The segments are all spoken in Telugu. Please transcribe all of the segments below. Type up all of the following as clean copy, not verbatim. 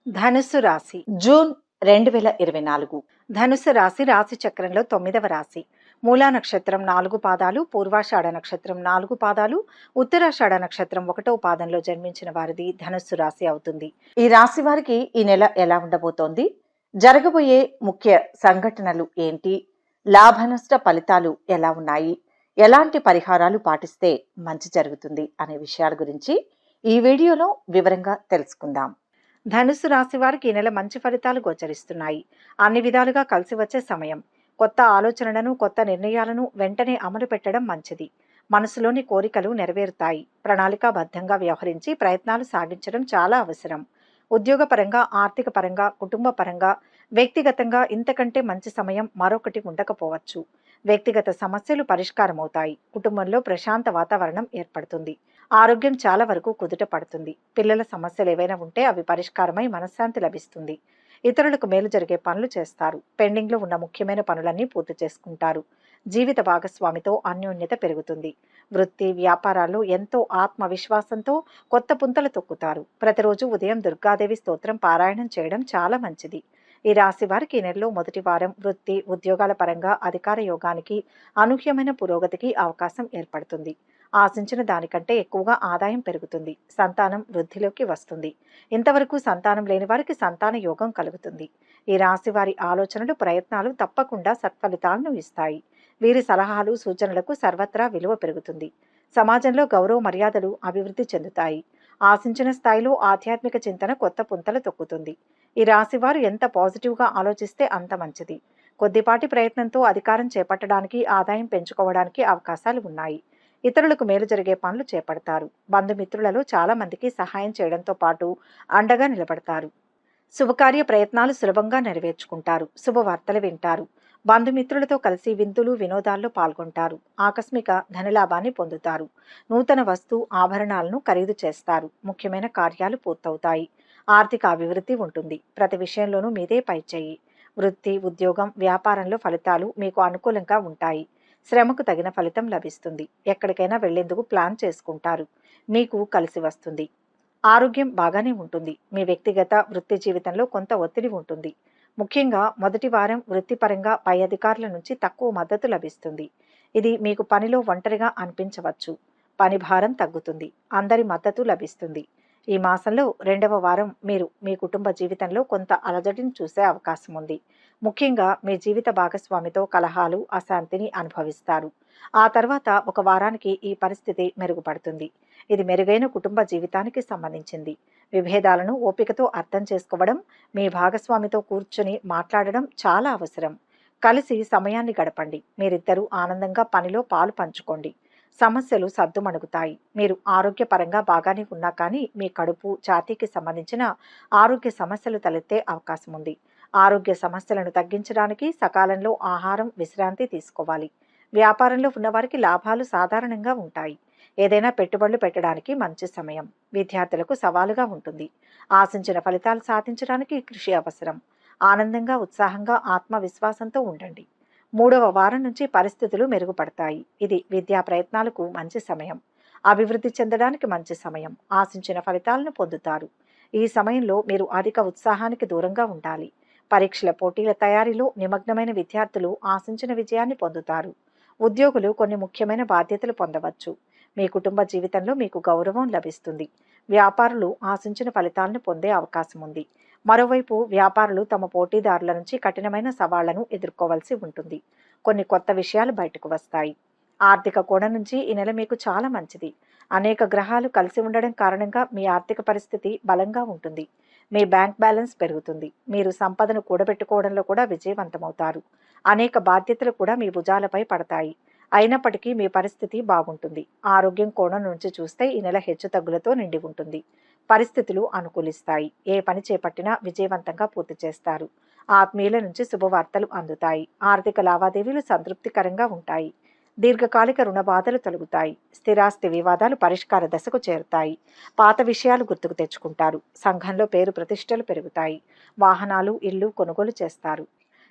ధనుస్సు రాశి జూన్ 2024. ధనుస్సు రాశి రాశి చక్రంలో 9వ రాశి. మూలా నక్షత్రం 4 పాదాలు, పూర్వాషాఢ నక్షత్రం 4 పాదాలు, ఉత్తరాషాఢ నక్షత్రం 1వ పాదంలో జన్మించిన వారిది ధనుస్సు రాశి అవుతుంది. ఈ రాశి వారికి ఈ నెల ఎలా ఉండబోతోంది, జరగబోయే ముఖ్య సంఘటనలు ఏంటి, లాభ నష్ట ఫలితాలు ఎలా ఉన్నాయి, ఎలాంటి పరిహారాలు పాటిస్తే మంచి జరుగుతుంది అనే విషయాల గురించి ఈ వీడియోలో వివరంగా తెలుసుకుందాం. ధనుస్సు రాశి వారికి ఈ నెల మంచి ఫలితాలు గోచరిస్తున్నాయి. అన్ని విధాలుగా కలిసి వచ్చే సమయం. కొత్త ఆలోచనలను, కొత్త నిర్ణయాలను వెంటనే అమలు పెట్టడం మంచిది. మనసులోని కోరికలు నెరవేరుతాయి. ప్రణాళికాబద్ధంగా వ్యవహరించి ప్రయత్నాలు సాగించడం చాలా అవసరం. ఉద్యోగపరంగా, ఆర్థిక పరంగా, కుటుంబ పరంగా, వ్యక్తిగతంగా ఇంతకంటే మంచి సమయం మరొకటి ఉండకపోవచ్చు. వ్యక్తిగత సమస్యలు పరిష్కారమవుతాయి. కుటుంబంలో ప్రశాంత వాతావరణం ఏర్పడుతుంది. ఆరోగ్యం చాలా వరకు కుదుట పడుతుంది. పిల్లల సమస్యలు ఏవైనా ఉంటే అవి పరిష్కారమై మనశ్శాంతి లభిస్తుంది. ఇతరులకు మేలు జరిగే పనులు చేస్తారు. పెండింగ్లో ఉన్న ముఖ్యమైన పనులన్నీ పూర్తి చేసుకుంటారు. జీవిత భాగస్వామితో అన్యోన్యత పెరుగుతుంది. వృత్తి, వ్యాపారాల్లో ఎంతో ఆత్మవిశ్వాసంతో కొత్త పుంతలు తొక్కుతారు. ప్రతిరోజు ఉదయం దుర్గాదేవి స్తోత్రం పారాయణం చేయడం చాలా మంచిది. ఈ రాశి వారికి ఈ నెలలో మొదటి వారం వృత్తి, ఉద్యోగాల పరంగా అధికార యోగానికి, అనూహ్యమైన పురోగతికి అవకాశం ఏర్పడుతుంది. ఆశించిన దానికంటే ఎక్కువగా ఆదాయం పెరుగుతుంది. సంతానం వృద్ధిలోకి వస్తుంది. ఇంతవరకు సంతానం లేని వారికి సంతాన యోగం కలుగుతుంది. ఈ రాశి వారి ఆలోచనలు, ప్రయత్నాలు తప్పకుండా సత్ఫలితాలను ఇస్తాయి. వీరి సలహాలు, సూచనలకు సర్వత్రా విలువ పెరుగుతుంది. సమాజంలో గౌరవ మర్యాదలు అభివృద్ధి చెందుతాయి. ఆశించిన స్థాయిలో ఆధ్యాత్మిక చింతన కొత్త పుంతలు తొక్కుతుంది. ఈ రాశి వారు ఎంత పాజిటివ్గా ఆలోచిస్తే అంత మంచిది. కొద్దిపాటి ప్రయత్నంతో అధికారం చేపట్టడానికి, ఆదాయం పెంచుకోవడానికి అవకాశాలు ఉన్నాయి. ఇతరులకు మేలు జరిగే పనులు చేపడతారు. బంధుమిత్రులలో చాలా మందికి సహాయం చేయడంతో పాటు అండగా నిలబడతారు. శుభకార్య ప్రయత్నాలు సులభంగా నెరవేర్చుకుంటారు. శుభవార్తలు వింటారు. బంధుమిత్రులతో కలిసి విందులు, వినోదాల్లో పాల్గొంటారు. ఆకస్మిక ధనలాభాన్ని పొందుతారు. నూతన వస్తు, ఆభరణాలను ఖరీదు చేస్తారు. ముఖ్యమైన కార్యాలు పూర్తవుతాయి. ఆర్థిక అభివృద్ధి ఉంటుంది. ప్రతి విషయంలోనూ మీదే పైచేయి. వృత్తి, ఉద్యోగం, వ్యాపారంలో ఫలితాలు మీకు అనుకూలంగా ఉంటాయి. శ్రమకు తగిన ఫలితం లభిస్తుంది. ఎక్కడికైనా వెళ్లేందుకు ప్లాన్ చేసుకుంటారు. మీకు కలిసి వస్తుంది. ఆరోగ్యం బాగానే ఉంటుంది. మీ వ్యక్తిగత, వృత్తి జీవితంలో కొంత ఒత్తిడి ఉంటుంది. ముఖ్యంగా మొదటి వారం వృత్తిపరంగా పై అధికారుల నుంచి తక్కువ మద్దతు లభిస్తుంది. ఇది మీకు పనిలో ఒంటరిగా అనిపించవచ్చు. పని భారం తగ్గుతుంది. అందరి మద్దతు లభిస్తుంది. ఈ మాసంలో 2వ వారం మీరు మీ కుటుంబ జీవితంలో కొంత అలజడిని చూసే అవకాశం ఉంది. ముఖ్యంగా మీ జీవిత భాగస్వామితో కలహాలు, అశాంతిని అనుభవిస్తారు. ఆ తర్వాత ఒక వారానికి ఈ పరిస్థితి మెరుగుపడుతుంది. ఇది మెరుగైన కుటుంబ జీవితానికి సంబంధించింది. విభేదాలను ఓపికతో అర్థం చేసుకోవడం, మీ భాగస్వామితో కూర్చుని మాట్లాడడం చాలా అవసరం. కలిసి సమయాన్ని గడపండి. మీరిద్దరూ ఆనందంగా పనిలో పాలు పంచుకోండి. సమస్యలు సద్దుమణుగుతాయి. మీరు ఆరోగ్యపరంగా బాగానే ఉన్నా కానీ మీ కడుపు, ఛాతీకి సంబంధించిన ఆరోగ్య సమస్యలు తలెత్తే అవకాశం ఉంది. ఆరోగ్య సమస్యలను తగ్గించడానికి సకాలంలో ఆహారం, విశ్రాంతి తీసుకోవాలి. వ్యాపారంలో ఉన్నవారికి లాభాలు సాధారణంగా ఉంటాయి. ఏదైనా పెట్టుబడులు పెట్టడానికి మంచి సమయం. విద్యార్థులకు సవాలుగా ఉంటుంది. ఆశించిన ఫలితాలు సాధించడానికి కృషి అవసరం. ఆనందంగా, ఉత్సాహంగా, ఆత్మవిశ్వాసంతో ఉండండి. 3వ వారం నుంచి పరిస్థితులు మెరుగుపడతాయి. ఇది విద్యా ప్రయత్నాలకు మంచి సమయం. అభివృద్ధి చెందడానికి మంచి సమయం. ఆశించిన ఫలితాలను పొందుతారు. ఈ సమయంలో మీరు అధిక ఉత్సాహానికి దూరంగా ఉండాలి. పరీక్షల పోటీల తయారీలో నిమగ్నమైన విద్యార్థులు ఆశించిన విజయాన్ని పొందుతారు. ఉద్యోగులు కొన్ని ముఖ్యమైన బాధ్యతలు పొందవచ్చు. మీ కుటుంబ జీవితంలో మీకు గౌరవం లభిస్తుంది. వ్యాపారులు ఆశించిన ఫలితాలను పొందే అవకాశం ఉంది. మరోవైపు వ్యాపారులు తమ పోటీదారుల నుంచి కఠినమైన సవాళ్లను ఎదుర్కోవాల్సి ఉంటుంది. కొన్ని కొత్త విషయాలు బయటకు వస్తాయి. ఆర్థిక కోణం నుంచి ఈ నెల మీకు చాలా మంచిది. అనేక గ్రహాలు కలిసి ఉండడం కారణంగా మీ ఆర్థిక పరిస్థితి బలంగా ఉంటుంది. మీ బ్యాంక్ బ్యాలెన్స్ పెరుగుతుంది. మీరు సంపదను కూడబెట్టుకోవడంలో కూడా విజయవంతమవుతారు. అనేక బాధ్యతలు కూడా మీ భుజాలపై పడతాయి. అయినప్పటికీ మీ పరిస్థితి బాగుంటుంది. ఆరోగ్యం కోణం నుంచి చూస్తే ఈ నెల హెచ్చుతగ్గులతో నిండి ఉంటుంది. పరిస్థితులు అనుకూలిస్తాయి. ఏ పని చేపట్టినా విజయవంతంగా పూర్తి చేస్తారు. ఆత్మీయుల నుంచి శుభవార్తలు అందుతాయి. ఆర్థిక లావాదేవీలు సంతృప్తికరంగా ఉంటాయి. దీర్ఘకాలిక రుణ బాధలు తొలగుతాయి. స్థిరాస్తి వివాదాలు పరిష్కార దశకు చేరుతాయి. పాత విషయాలు గుర్తుకు తెచ్చుకుంటారు. సంఘంలో పేరు ప్రతిష్టలు పెరుగుతాయి. వాహనాలు, ఇల్లు కొనుగోలు చేస్తారు.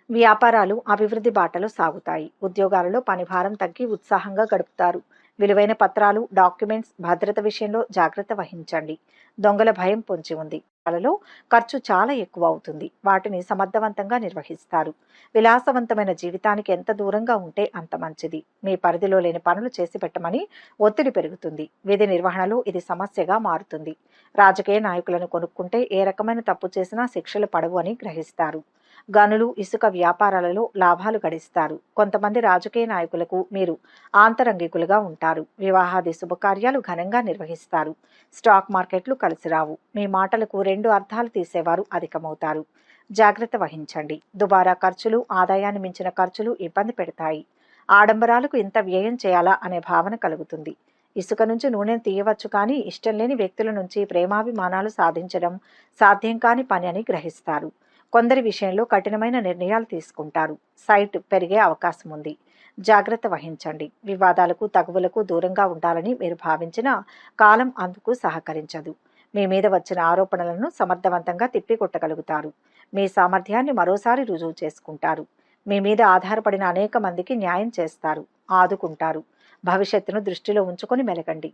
వ్యాపారాలు అభివృద్ధి బాటలో సాగుతాయి. ఉద్యోగాలలో పనిభారం తగ్గి ఉత్సాహంగా గడుపుతారు. విలువైన పత్రాలు, డాక్యుమెంట్స్ భద్రత విషయంలో జాగ్రత్త వహించండి. దొంగల భయం పొంచి ఉంది. వాళ్ళలో ఖర్చు చాలా ఎక్కువ అవుతుంది. వాటిని సమర్థవంతంగా నిర్వహిస్తారు. విలాసవంతమైన జీవితానికి ఎంత దూరంగా ఉంటే అంత మంచిది. మీ పరిధిలో లేని పనులు చేసి పెట్టమని ఒత్తిడి పెరుగుతుంది. విధి నిర్వహణలో ఇది సమస్యగా మారుతుంది. రాజకీయ నాయకులను కొనుక్కుంటే ఏ రకమైన తప్పు చేసినా శిక్షలు పడవు అని గ్రహిస్తారు. గనులు, ఇసుక వ్యాపారాలలో లాభాలు గడిస్తారు. కొంతమంది రాజకీయ నాయకులకు మీరు ఆంతరంగికులుగా ఉంటారు. వివాహాది శుభకార్యాలు ఘనంగా నిర్వహిస్తారు. స్టాక్ మార్కెట్లు కలిసిరావు. మీ మాటలకు రెండు అర్థాలు తీసేవారు అధికమవుతారు. జాగ్రత్త వహించండి. దుబారా ఖర్చులు, ఆదాయాన్ని మించిన ఖర్చులు ఇబ్బంది పెడతాయి. ఆడంబరాలకు ఇంత వ్యయం చేయాలా అనే భావన కలుగుతుంది. ఇసుక నుంచి నూనెను తీయవచ్చు, కానీ ఇష్టం లేని వ్యక్తుల నుంచి ప్రేమాభిమానాలు సాధించడం సాధ్యం కాని పని అని గ్రహిస్తారు. కొందరి విషయంలో కఠినమైన నిర్ణయాలు తీసుకుంటారు. సైట్ పెరిగే అవకాశం ఉంది. జాగ్రత్త వహించండి. వివాదాలకు, తగువులకు దూరంగా ఉండాలని మీరు భావించిన కాలం అందుకు సహకరించదు. మీ మీద వచ్చిన ఆరోపణలను సమర్థవంతంగా తిప్పికొట్టగలుగుతారు. మీ సామర్థ్యాన్ని మరోసారి రుజువు చేసుకుంటారు. మీ మీద ఆధారపడిన అనేక మందికి న్యాయం చేస్తారు, ఆదుకుంటారు. భవిష్యత్తును దృష్టిలో ఉంచుకొని మెలగండి.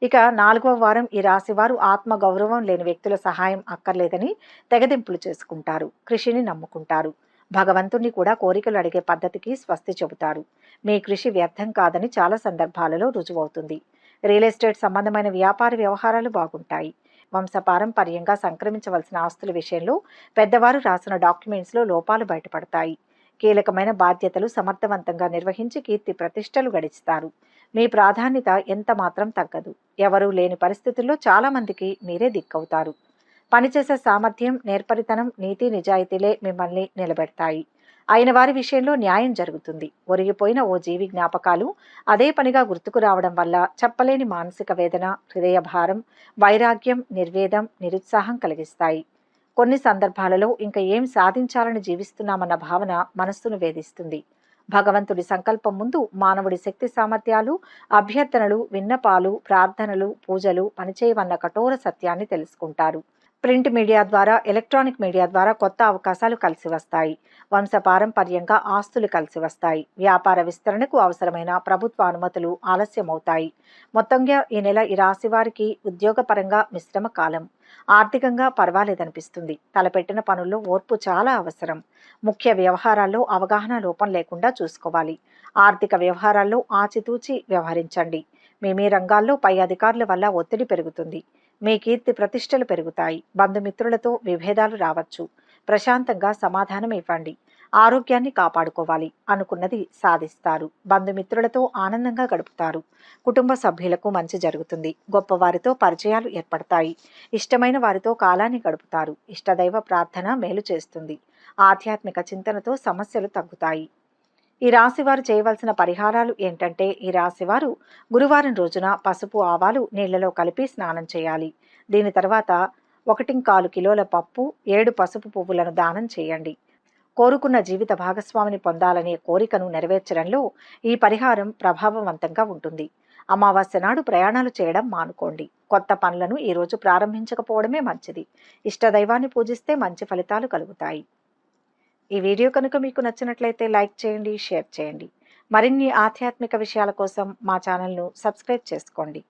ఇక 4వ వారం ఈ రాశివారు ఆత్మ గౌరవం లేని వ్యక్తుల సహాయం అక్కర్లేదని తెగదింపులు చేసుకుంటారు. కృషిని నమ్ముకుంటారు. భగవంతుణ్ణి కూడా కోరికలు అడిగే పద్ధతికి స్వస్తి చెబుతారు. మీ కృషి వ్యర్థం కాదని చాలా సందర్భాలలో రుజువవుతుంది. రియల్ ఎస్టేట్ సంబంధమైన వ్యాపార వ్యవహారాలు బాగుంటాయి. వంశపారంపర్యంగా సంక్రమించవలసిన ఆస్తుల విషయంలో పెద్దవారు రాసిన డాక్యుమెంట్స్లో లోపాలు బయటపడతాయి. కీలకమైన బాధ్యతలు సమర్థవంతంగా నిర్వహించి కీర్తి ప్రతిష్టలు గడిస్తారు. మీ ప్రాధాన్యత ఎంత మాత్రం తగ్గదు. ఎవరూ లేని పరిస్థితుల్లో చాలా మందికి మీరే దిక్కవుతారు. పనిచేసే సామర్థ్యం, నేర్పరితనం, నీతి నిజాయితీలే మిమ్మల్ని నిలబెడతాయి. అయిన వారి విషయంలో న్యాయం జరుగుతుంది. ఒరిగిపోయిన ఓ జీవి జ్ఞాపకాలు అదే పనిగా గుర్తుకు రావడం వల్ల చెప్పలేని మానసిక వేదన, హృదయ భారం, వైరాగ్యం, నిర్వేదం, నిరుత్సాహం కలిగిస్తాయి. కొన్ని సందర్భాలలో ఇంకా ఏం సాధించాలని జీవిస్తున్నామన్న భావన మనస్సును వేధిస్తుంది. భగవంతుడి సంకల్పం ముందు మానవుడి శక్తి సామర్థ్యాలు, అభ్యర్థనలు, విన్నపాలు, ప్రార్థనలు, పూజలు పనిచేయవన్న కఠోర సత్యాన్ని తెలుసుకుంటారు. ప్రింట్ మీడియా ద్వారా, ఎలక్ట్రానిక్ మీడియా ద్వారా కొత్త అవకాశాలు కలిసి వస్తాయి. వంశపారంపర్యంగా ఆస్తులు కలిసి వస్తాయి. వ్యాపార విస్తరణకు అవసరమైన ప్రభుత్వ అనుమతులు ఆలస్యమవుతాయి. మొత్తంగా ఈ నెల ఈ రాశి వారికి ఉద్యోగపరంగా మిశ్రమ కాలం. ఆర్థికంగా పర్వాలేదనిపిస్తుంది. తలపెట్టిన పనుల్లో ఓర్పు చాలా అవసరం. ముఖ్య వ్యవహారాల్లో అవగాహన లోపం లేకుండా చూసుకోవాలి. ఆర్థిక వ్యవహారాల్లో ఆచితూచి వ్యవహరించండి. మీ రంగాల్లో పై అధికారుల వల్ల ఒత్తిడి పెరుగుతుంది. మీ కీర్తి ప్రతిష్టలు పెరుగుతాయి. బంధుమిత్రులతో విభేదాలు రావచ్చు. ప్రశాంతంగా సమాధానం ఇవ్వండి. ఆరోగ్యాన్ని కాపాడుకోవాలి. అనుకున్నది సాధిస్తారు. బంధుమిత్రులతో ఆనందంగా గడుపుతారు. కుటుంబ సభ్యులకు మంచి జరుగుతుంది. గొప్పవారితో పరిచయాలు ఏర్పడతాయి. ఇష్టమైన వారితో కాలాన్ని గడుపుతారు. ఇష్టదైవ ప్రార్థన మేలు చేస్తుంది. ఆధ్యాత్మిక చింతనతో సమస్యలు తగ్గుతాయి. ఈ రాశివారు చేయవలసిన పరిహారాలు ఏంటంటే, ఈ రాశివారు గురువారం రోజున పసుపు ఆవాలు నీళ్లలో కలిపి స్నానం చేయాలి. దీని తర్వాత 1.25 కిలోల పప్పు, 7 పసుపు పువ్వులను దానం చేయండి. కోరుకున్న జీవిత భాగస్వామిని పొందాలనే కోరికను నెరవేర్చడంలో ఈ పరిహారం ప్రభావవంతంగా ఉంటుంది. అమావాస్య నాడు ప్రయాణాలు చేయడం మానుకోండి. కొత్త పనులను ఈరోజు ప్రారంభించకపోవడమే మంచిది. ఇష్టదైవాన్ని పూజిస్తే మంచి ఫలితాలు కలుగుతాయి. ఈ వీడియో కనుక మీకు నచ్చినట్లయితే లైక్ చేయండి, షేర్ చేయండి. మరిన్ని ఆధ్యాత్మిక విషయాల కోసం మా ఛానల్ను సబ్స్క్రైబ్ చేసుకోండి.